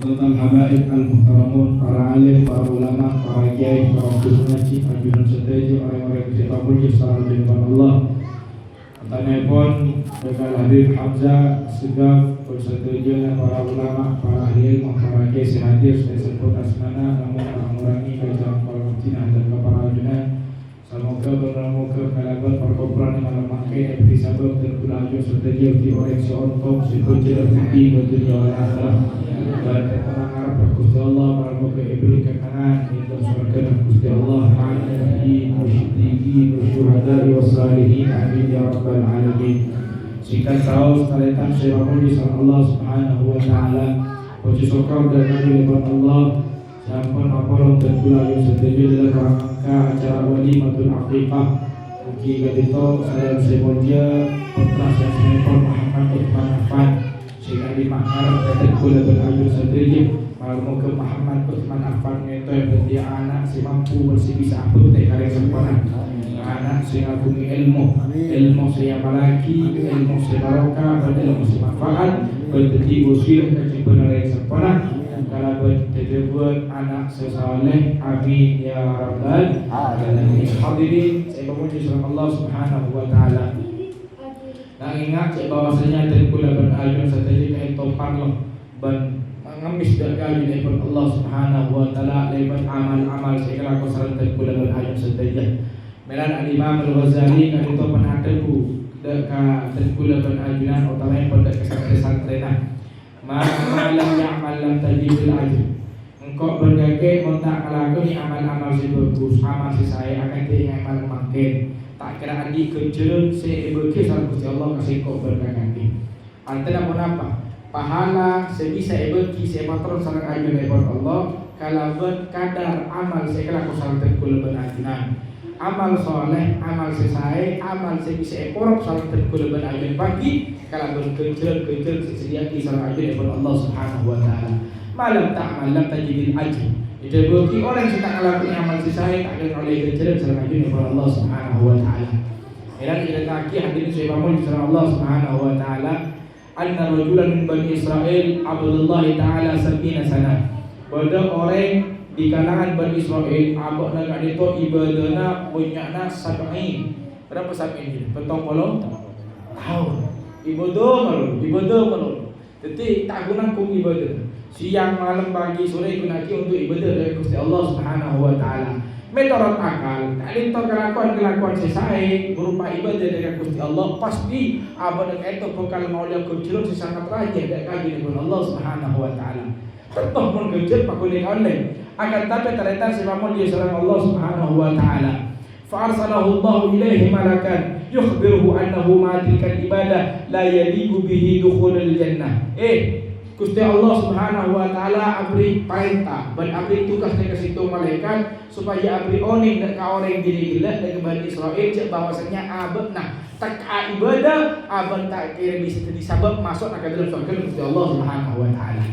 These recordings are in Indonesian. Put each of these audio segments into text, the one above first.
Hadratul Habaib Al-Muhtaramun, para alim, para ulama, para kiai, para guru ngaji, ajudan sedaji, orang-orang yang kita puji salam dengan Allah. Tanyaipun dengan hadir Hamzah, Segaf, bersetujuan para ulama, para ahli ilmu, para kiai hadir. Saya sebut asmana, namun mengurangi kejahatan para mutina dan para ajudan. Semoga bernamoga kalaban perkumpulan malam makai yang disabab terkulaju setuju di oreksi untuk sebuah tinggi berdunia wal akhirat dan ketenangan berkusti Allah menemukan ibri kekanan itu surga dan kusti Allah ma'anabi musyidiki musyuhadari wassalihin amin ya rabbal alamin. Singkat saus kalian saya memuji Allah subhanahu wa ta'ala, puji syukur dan nabi Allah sampun apolong terkulaju setuju dalam rangka acara walimatul aqiqah. Mugi kadito saya semoga putra saya Muhammad Utsman Affan sehingga dimakar terkula beraju setuju muga Muhammad Utsman Affan itu yang dia anak si mampu bersih bisa apa teh karya sempurna anak sehingga bumi ilmu saya malaki ilmu saya barokah dan ilmu saya manfaat berarti usul kesimpulan yang sempurna kalau berbuat anak sesaleh amin ya rabbal alamin. Hadirin saya memuji Allah subhanahu wa ta'ala. Nah ingat bahwasanya terkula berajun saja kain topan loh dan mengemis dari daripada Allah subhanahu wa ta'ala lewat amal-amal segala kesalahan terkula berajun saja. Melan al-Imam al-Ghazali kan itu pernah dekat terkula berajunan utamanya pada kesan trenah. Malam ya'mal lam tajidul ajr. Engkau berbagai montak melakukan amal-amal si bagus, amal si saya akan diingat makin. Tak kira adi kejerun si berkis Gusti Allah kasih kau berkati. Antara pun apa? Pahala sebisa berkis si patron sarang ajun daripada Allah. Kalau kadar amal si kelaku sarang terkul benajunan. Amal soleh, amal sesai, amal sebisa ekorok saling terkul berajun pagi. Kalau berkejar sedia kisah ajun daripada Allah subhanahu wa ta'ala. Malam tajidil ajr. Itu berarti orang yang tak melakukan amal sesai tak akan oleh kejar saling ajun daripada Allah subhanahu wa ta'ala. Dan kita kaki hadirin saya bangun di Allah subhanahu wa ta'ala. Anna rajulan min Bani Israel Abdullah ta'ala sabina sana. Pada orang di kalangan Bani Israel abok nak itu ibadahna punyana sab'in. Berapa sab'in? Betong puluh tahun. Ibadah malu. Jadi tak guna kum ibadah. Siang malam pagi sore gunaki untuk ibadah dari Gusti Allah Subhanahu wa taala. Menurut akal, kalian kelakuan sesai berupa ibadah dari Gusti Allah pasti abang itu bakal mau lihat kecil sangat raja dari kajian Allah Subhanahu wa taala. Tetap pun kecil pakai online. Akan tapi ternyata sebab dia seorang Allah Subhanahu wa taala. Fa'arsalahu Allah ilaihi malakan yukhbiruhu annahu ma'atilkan ibadah la yaligu bihi dukhulul jannah. Gusti Allah Subhanahu wa taala abri perintah dan abri tugas ke situ malaikat supaya abri oning dan ka orang diri gila dari Bani Israel cek bahwasanya abna tak ibadah abang tak kira bisa disabab masuk ke dalam surga Gusti Allah Subhanahu wa taala.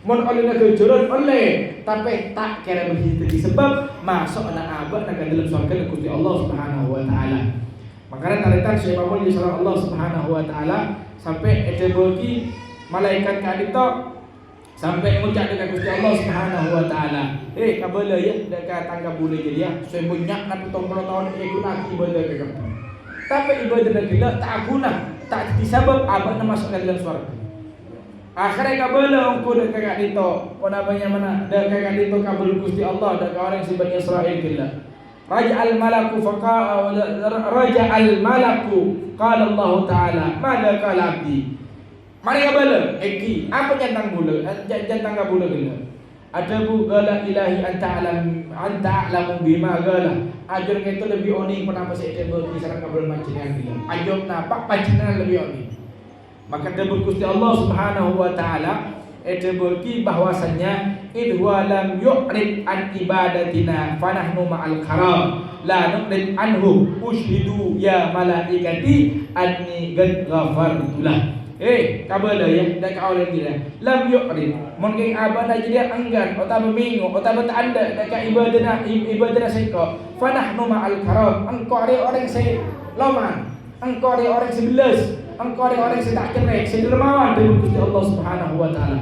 Mon oleh nak kejuran oleh tapi tak kira begitu disebab masuk anak abang ke dalam surga Gusti Allah Subhanahu wa taala. Makanya tarikan saya bangun di surga Allah Subhanahu wa taala sampai bagi malaikat kadito sampai mengucap dengan Gusti Allah Subhanahu wa taala. Kabala ya dekat tangga boleh jadi ya. Saya banyak nak 70 tahun guna ibadah ke kamu. Tapi ibadah kita tak guna, tak disebab abang masuk ke dalam surga. Akhirnya kabala ungku dekat kadito, apa namanya mana? Dekat kadito kabul Gusti Allah dekat orang si Bani Israel gila. Raja al-malaku qala Allah taala, "Mada qala abdi?" Mari kabala, apa jantang kabula gila. Ada bu gala ilahi anta a'lamu bima gala. Ajar itu lebih oni kenapa saya tebel di sarang kabul mancinan gila. Ajab napa pancinan lebih oni. Maka debul Gusti Allah Subhanahu wa taala debulki bahwasanya idwa lam yu'rid an ibadatina fanahnu ma'al karam la nuqrid anhu ushidu ya malaikati anni qad ghafartulah. Kabala ya dak orang dia lam yu'rid mungkin abana jadi enggan atau memingu atau bertanda dak ibadah seko fanahnu ma'al karam engkau orang saya loman engkau orang 11 engkau orang yang tak cerai, sedermawan dari Gusti Allah Subhanahu wa taala.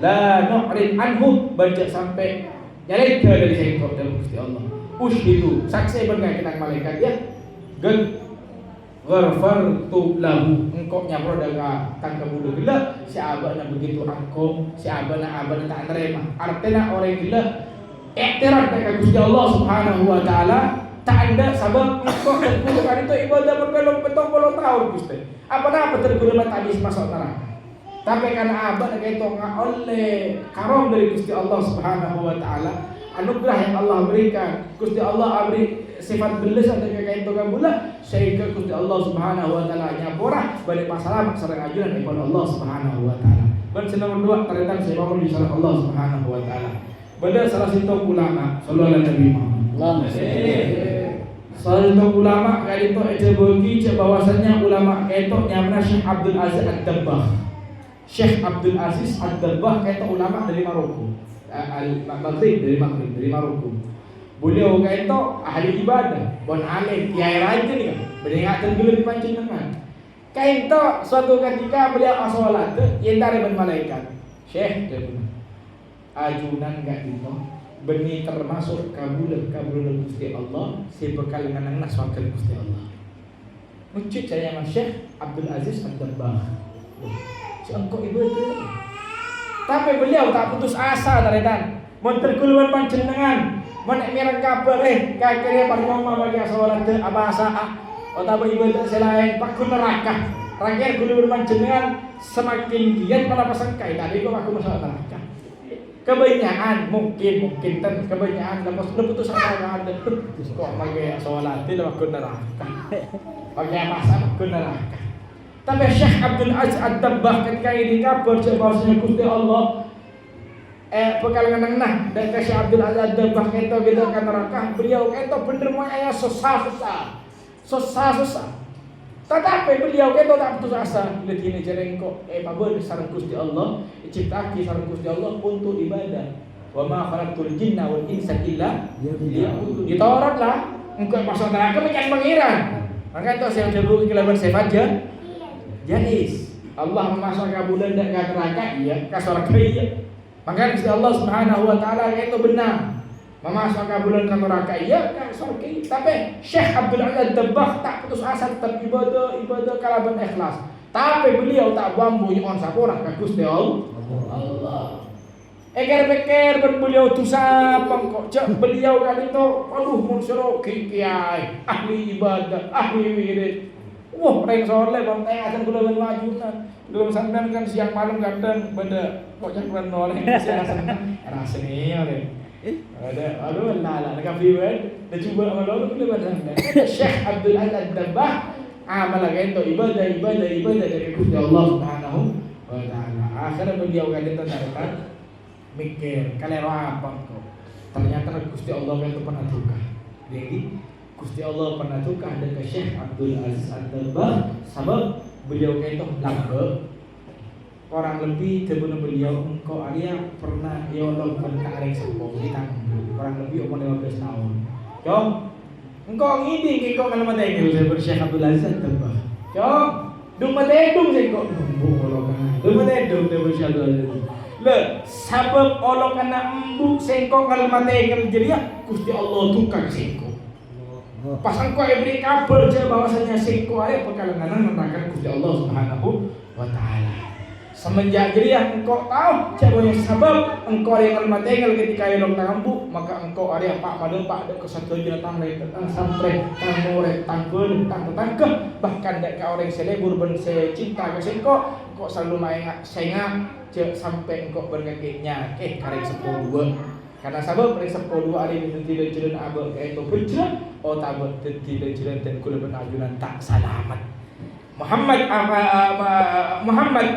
la nu'rid anhu baca sampai nyaleka dari sengkok dari Gusti Allah. Ushidu saksi benar kita malaikat ya. Ghafartu lahu engkau nyamro daga tangga bulu gila si abana begitu angkong si abana tak nerima artinya orang gila iktiraf dengan Gusti Allah Subhanahu wa taala tak ada sebab engkau tergolongan itu ibadah berpuluh-puluh tahun Gusti apa tergolongan habis masuk neraka tapi karena abana itu nggak oleh karom dari Gusti Allah Subhanahu wa taala anugerah yang Allah berikan Gusti Allah beri sifat belas atau kayak itu kabula sehingga Gusti Allah Subhanahu wa taala nyapora balik masalah sareng ajunan kepada Allah Subhanahu wa taala. Dan nomor 2 tentang sebab di sareng Allah Subhanahu wa taala. Pada salah satu ulama sallallahu alaihi wasallam. Salah satu ulama kali itu aja bagi bahwasanya ulama itu nyamna Syekh Abdul Aziz Ad-Dabbagh. Syekh Abdul Aziz Ad-Dabbagh itu ulama dari Maroko. Al-Maghrib dari Maroko. Beliau itu ahli ibadah, bon alim, kiai raja nih kan, beringatkan dulu di panjenengan. Kain itu suatu ketika beliau sholat, yang dari malaikat, Syekh dia bilang, ajunan gak itu, benih termasuk kabulan Gusti Allah, si bekal dengan naswakan Gusti Allah. Mencit saya sama Syekh Abdul Aziz Ad-Dabbagh. Si engkau ibu itu, tapi beliau tak putus asa dari dan, menterkuluan panjenengan. Mana mirang kabar kakek pada mama bagi sholat abasa atau ibadah selain pakun neraka rakyat gulu berpanjenengan semakin giat pada pasangkai tadi kok aku masalah neraka kebanyakan mungkin dan kebanyakan lepas putus asa ada kok bagi sholat tidak pakun neraka bagi abasa pakun neraka tapi Syekh Abdul Aziz Ad-Dabbagh ketika ini kabar bahwasanya Gusti Allah pekalangan nah dan Syekh Abdul Aziz Ad-Dabbagh itu gitu kan neraka beliau itu bener moyanya susah tetapi beliau itu tak putus asa lihat ini jarang kok pabon sareng Gusti Allah ciptaki sareng Gusti Allah untuk ibadah wa ma khalaqtul jinna wal insa illa liya'budun ditawar lah engkau masuk neraka bukan pangeran maka itu saya dulu kelaban sifat jais Allah memasukkan bulan dan neraka iya ka surga iya maka Gusti Allah Subhanahu wa taala itu benar. Memasukkan bulan ke neraka iya kan surga. Tapi Syekh Abdul Aziz Ad-Dabbagh tak putus asa tetap ibadah kalaban ikhlas. Tapi beliau tak bambu nyon sapora ka Gusti Allah. Eker-beker beliau tu sapang kok cek beliau kan itu aduh mun suruh kiai ahli ibadah, ahli wirid. Wah, reng sore bang teh akan kula majunan. Belum sampean kan siang malam kadang benda kok cakran oleh rasanya oleh. Aduh lala kafi wen, dah cuba amal Allah kula pada. Syekh Abdul Aziz Ad-Dabbagh amal itu ibadah dari Gusti Allah Subhanahu wa taala. Akhirnya beliau kan tentang mikir kalero apa kok. Ternyata Gusti Allah itu pernah duka. Jadi Gusti Allah pernah duka dengan Syekh Abdul Aziz Ad-Dabbagh sebab beliau itu lambe orang lebih sebelum beliau engkau Arya pernah ya Allah berkareng sepuh di tangan orang lebih umur 15 tahun. Jom engkau ngidi engkau kalau mata itu saya Syekh Abdul Aziz Ad-Dabbagh. Jom dung mata itu saya kok dung mata itu saya Syekh Abdul Aziz. Le sebab Allah kena embuk sengkok kalau mata itu jadi Gusti Allah tukar sengkok. Pas engkau beri kabar je bahwasanya sengko aya pekalangan menerangkan Gusti Allah Subhanahu wa taala. Semenjak jadi engkau tahu cewek sebab engkau yang tinggal ketika yang tambu maka engkau ada pak pada pak ada kesatuan datang sampai tangore tanggul tangke bahkan dek orang selebur ben cinta ke sengko kok selalu main senga sampai engkau berkeknya karek 10 karena sabab periksa kedua hari ini tidak jalan abang itu berjalan tabut tidak jalan dan kula benajunan tak selamat Muhammad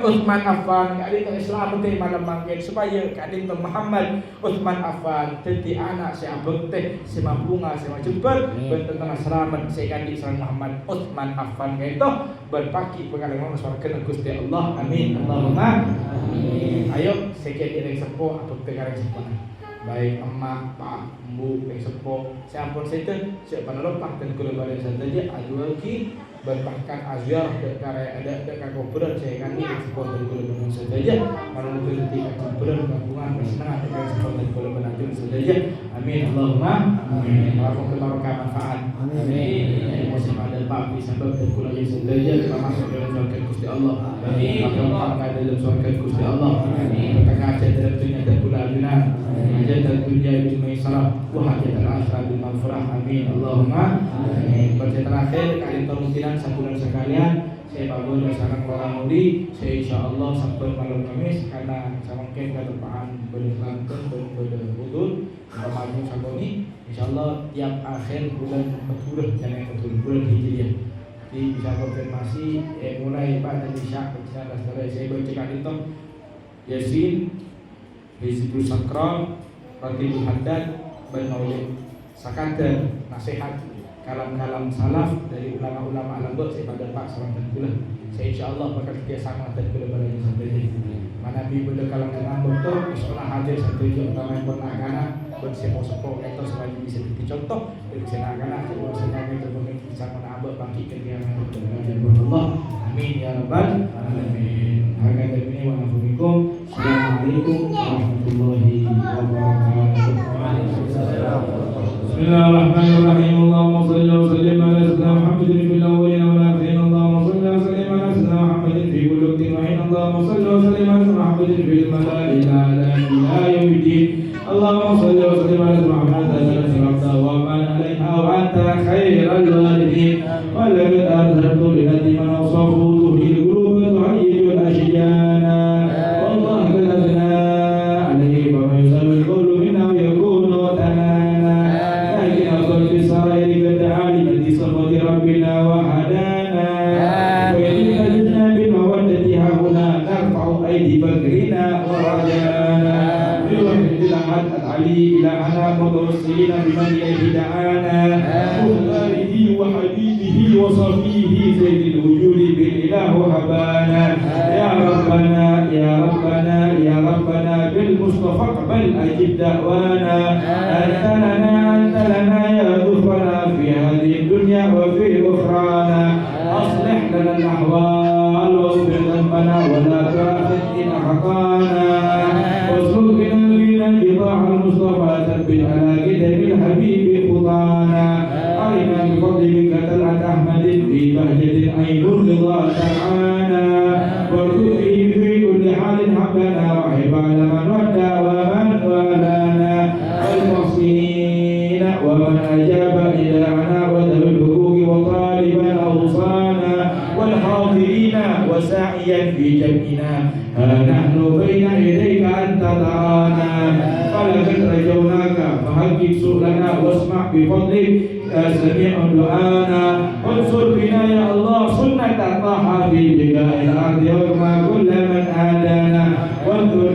Utsman Affan kali itu Islam teh malam mangkin supaya kali itu Muhammad Utsman Affan teti anak si abang teh si bunga si jember tentang selamat si kali Islam Muhammad Utsman Affan itu berpaki pengalaman surga Gusti Allah amin Allahumma amin ayo sekian ini sepuh atau pengarang sepuh baik emak, pak, mbu, sepuh, siapapun saja, siapa nak lepas dan kalau balik saja, adu lagi bahkan azyar ada kuburan saya kan ini sebuah dari golongan saja mana mungkin ketika kuburan gabungan bersenang dengan sebuah dari golongan saja. Amin Allahumma amin. Allahumma kebarokah manfaat. Amin. Musim ada papi sebab dari golongan saja kita masuk dalam surga Gusti Allah. Amin. Kita dalam surga Gusti Allah. Amin. Kita ngajar dalam dunia dan bulan hajat dunia bil maisarah wa hajat al-akhirah bil maghfirah. Amin Allahumma amin. Baca terakhir kali kemungkinan sebulan sekalian saya bangun bersama orang mudi saya insyaallah sabtu malam Kamis karena sama mungkin ketepaan berlanjut berwudhu maju sama ini insyaallah tiap akhir bulan 40 jangan bulan Hijriah jadi bisa konfirmasi mulai pada Isya setelah saya baca kali itu Yasin Hizbul Sakram Ratibul Haddad Banauli Sakadar nasihat kalam-kalam salaf dari ulama-ulama alam saya pada Pak salam dan pula saya insyaallah bakal kerjasama dan pula barang sampai ini mana bi benda kalam dengan doktor sekolah hadir satu jam utama yang pernah kana bersepo-sepo itu sebagai bisa dicontoh dari sana kana bahwasanya kita bisa menambah bangkitkan yang Allah amin ya rabbal alamin. Harga ini wa nafumikum. Assalamualaikum warahmatullahi wabarakatuh. Bismillahirrahmanirrahim. Allahumma shalli wa sallim ala sayyidina Muhammadin fil awwalin wal akhirin. Allahumma shalli wa sallim ala sayyidina Muhammadin fi kulli waqtin wa hin. Allahumma shalli wa sallim ala sayyidina Muhammadin fil malaa'ikati ila yaumiddin. Allahumma shalli wa sallim ala sayyidina Muhammadin wa man 'alaiha wa anta khairul walidin. Wa laqad arsaltu ila man awsafu bil qulub wa tuhayyiju al-ashjana. Wallahu kadhabna 'alaihi wa ma yusallu al-qawlu minna wa yakunu tanana. Lakin aqul bi sa'iri bi ta'alimati sifati rabbina wa hadana. Wa yadina bi mawaddati hauna narfa'u aidi bakrina wa rajana. علي إلى أنا متوسلين بمن يهدعانا وآله وحبيبه وصفيه زيد الوجود بالإله هبانا يا ربنا يا ربنا يا ربنا بالمصطفى اقبل أجب دعوانا أنت لنا يا ظفرنا في هذه الدنيا وفي أخرانا أصلح لنا الأحوال واغفر ذنبنا ولا تؤاخذ إن أخطأنا واسلكنا بطاعة المصطفى ثبت على قدم الحبيب خطانا أرنا بفضلك طلعة أحمد في بهجة عين الرضا ترعانا وارزق في كل حال حبنا وعباد من ودى ومن والانا والمحسنين ومن أجاب إلهنا وذوي الحقوق وطالبا أوصانا والحاضرين وساعيا في جمعنا نحن بين يديك أنت ترانا فلقد رجوناك فحقق سؤلنا واسمع بفضلك سميع دعانا وانصر بنا يا الله سنة طه في بقاء الأرض وما كل من آدانا وانظر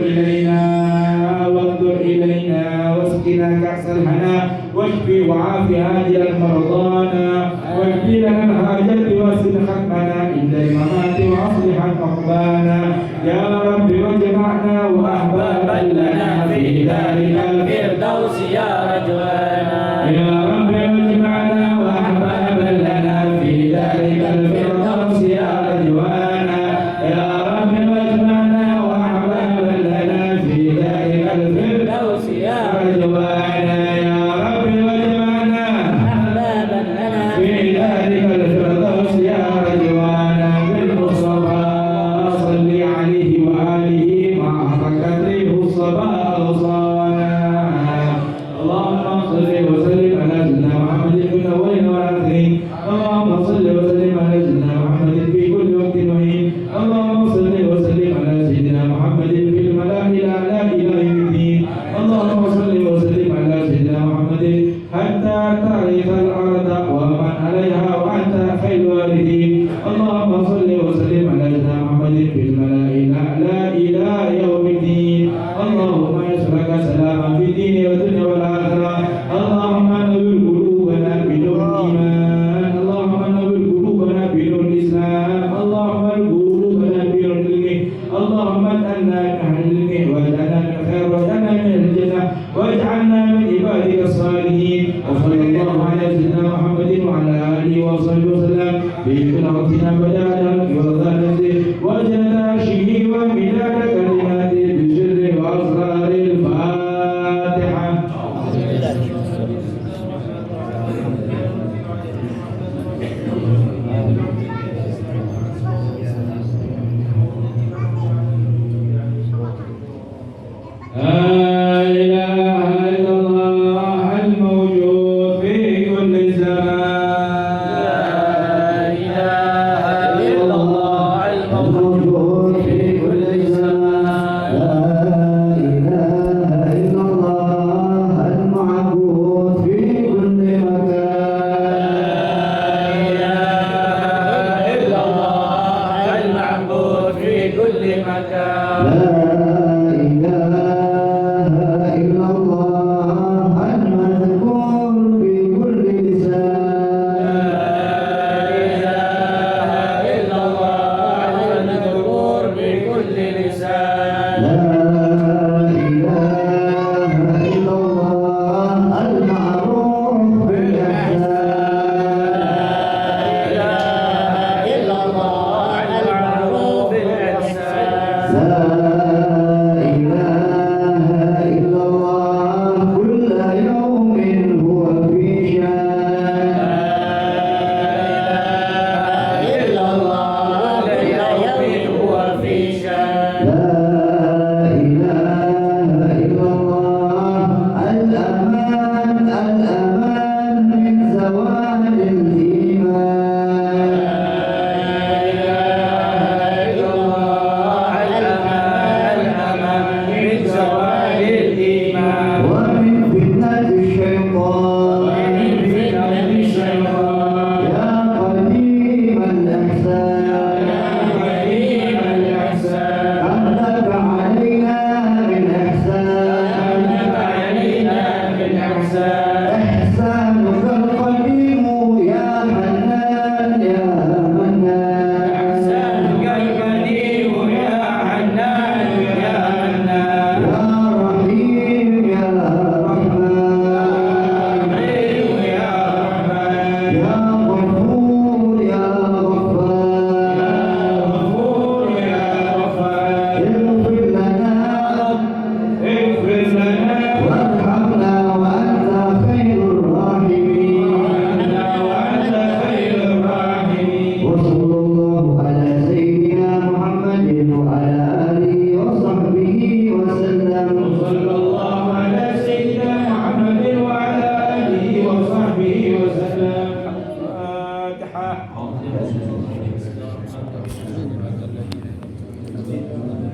إلينا واسقنا كأس الحنا واشفي وعافي هاجر مرضانا واكفي لنا الحاجات واسد ختمنا عند الممات واصلح عقبانا يا رب واجمعنا وأحبابا لنا في دار الفردوس يا رجوانا يا رب واجمعنا وأحبابا لنا في دار الفردوس يا رجوانا يا رب واجمعنا وأحبابا لنا في دار الفردوس يا رجوانا يا رب واجمعنا أحبابا لنا في دار الفردوس يا رجوانا بالمصطفى صل عليه وآله مع تكريم الصباح أوصانا اللهم صل وسلم على سيدنا محمد في الأولين والآخرين اللهم صل وسلم على سيدنا محمد في كل وقت وحين اللهم صل وسلم على سيدنا محمد في الملأ الأعلى إلى يوم الدين اللهم صل وسلم على سيدنا محمد حتى تعرف الأرض ومن عليها وأنت خير الوارثين اللهم صل وسلم على سيدنا محمد في الملأ الأعلى إلى يوم الدين اللهم يسرك سلاما في الدين والدنيا والآخرة